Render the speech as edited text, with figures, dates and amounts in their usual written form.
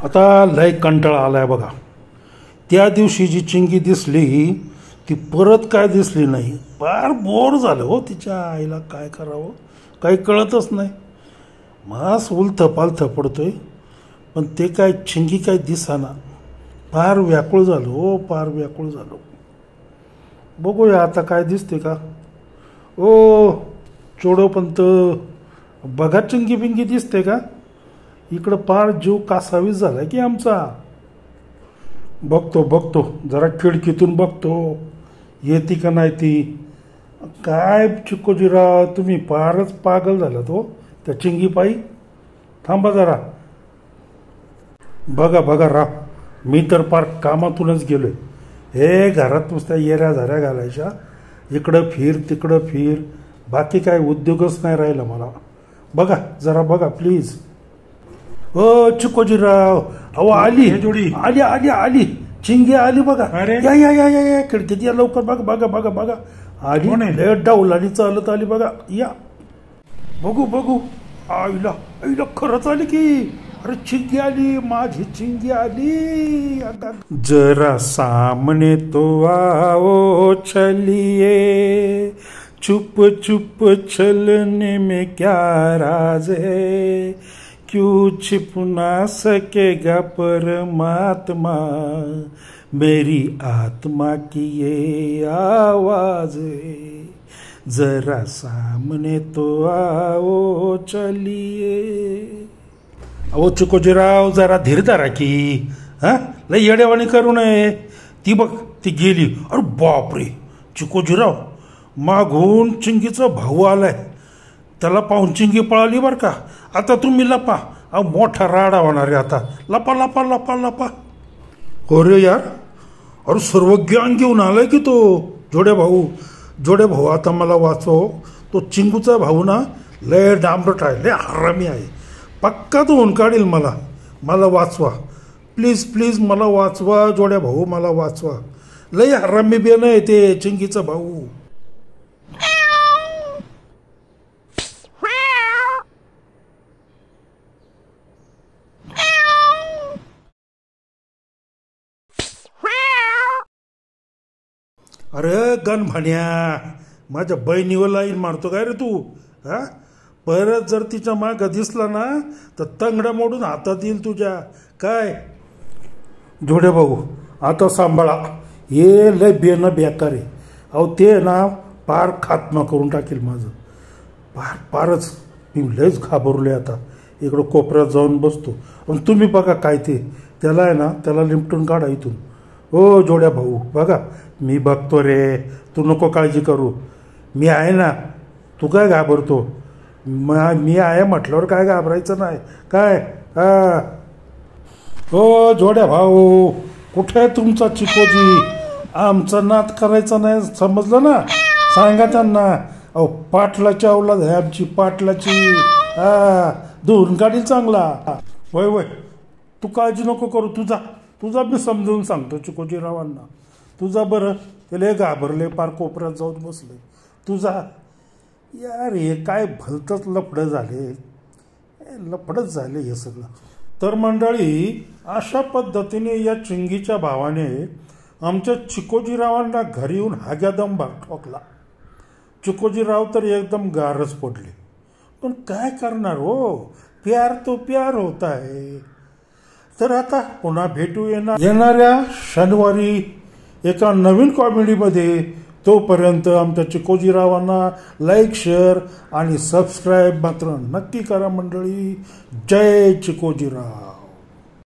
आता लय कंटाळा आलाय बघा. त्या दिवशी जी चिंगी दिसली ती परत काय दिसली नाही. फार बोर झालं हो. तिच्या आईला काय करावं काही कळतच नाही. मास उलथं पालथं पडतोय पण ते काय चिंगी काय दिसाना. फार व्याकुळ झालो हो, फार व्याकुळ झालो. बघूया आता काय दिसते का. ओ चोडोपंत बघा चिंगी बिंगी दिसते का. इकडं फार जीव कासावीस झाला की आमचा. बघतो जरा खिडकीतून बघतो येते का नाही ती. काय चिकोजीराव तुम्ही फारच पागल झालात हो त्या चिंगीपायी. थांबा जरा. बघा राव मी तर फार कामातूनच गेलोय. हे घरात नुसत्या येऱ्या झाऱ्या घालायच्या. इकडं फिर तिकडं फिर बाकी काय उद्योगच नाही राहिला मला. बघा जरा बघा प्लीज. हो चिकोजीराव अहो आली जोडी आली चिंगी आली बघा. या खिडकीत या लवकर. बघा आली. लेट डाऊलानी चालत आली बघा. या बघू आईला खरंच आली की. अरे चिंगी आली माझी चिंगी आली. जरा सामने तो आओ चलिए चुप चुप चलने में क्या राज है क्यों छिप ना सकेगा परमात्मा मेरी आत्मा की ये आवाज है जरा सामने तो आओ चलिए. अहो चिकोजीराव जरा धीर धरा की. हा लय येडेवाणी करू नये. ती बघ ती गेली. अरे बापरे चिकोजीराव मागून चिंगीचा भाऊ आलाय. त्याला पाहून चिंगी पळाली बरं का. आता तुम्ही लपा. अहो मोठा राडा होणार आहे आता. लपा. हो रे यार. अरे सर्व ज्ञान घेऊन आलाय की तो जोडे भाऊ आता मला वाचव. तो चिंगूचा भाऊ ना लय डांबरट आहे, लय हरामी आहे. पक्का तो हुन काढील मला वाचवा. प्लीज मला वाचवा जोड्या भाऊ मला वाचवा. लय हरामी बेन आहे ते चिंगीचा भाऊ. अरे गण भाण्या माझ्या बहिणीवर लाईन मारतो काय रे तू. हा परत जर तिच्या माग दिसला ना तर तंगडा मोडून हातात येईल तुझ्या. काय जोडे भाऊ आता सांभाळा. हे लय बेन बेकार आहे. अहो ते ना पार खात्मा करून टाकेल माझं. फारच मी लयच घाबरलोय आता. इकडं कोपऱ्यात जाऊन बसतो. आणि तुम्ही बघा काय ते त्याला आहे ना त्याला लिमटून काढा इथून. हो जोड्या भाऊ बघा मी बघतो रे. तू नको काळजी करू. मी आहे ना. तू काय घाबरतो. मी आहे म्हटल्यावर काय घाबरायचं नाही काय. हो जोड्या भाऊ कुठे आहे तुमचा चिकोजी. आमचा नाद करायचा नाही समजलं ना. सांगा त्यांना. अहो पाटलाची अवलाद आहे आमची पाटलाची. धुवून काढील चांगला. वय तू काळजी नको करू. तुझा मी समजून सांगतो चिकोजीरावांना. तुझा बरं ते लय घाबरले पार कोपऱ्यात जाऊन बसले. तुझा यार हे काय भलतंच लफडच झाले हे सगळं. तर मंडळी अशा पद्धतीने या चिंगीच्या भावाने आमच्या चिकोजीरावांना घरी येऊन हाग्यादम ठोकला. चिकोजीराव तर एकदम गारच पडले. पण काय करणार हो. प्यार तो प्यार होता है. तर आता पुन्हा भेटू येणाऱ्या शनिवारी एका नवीन कॉमेडीमध्ये. तोपर्यंत आमच्या चिकोजीरावांना लाईक शेअर आणि सबस्क्राईब मात्र नक्की करा मंडळी. जय चिकोजीराव.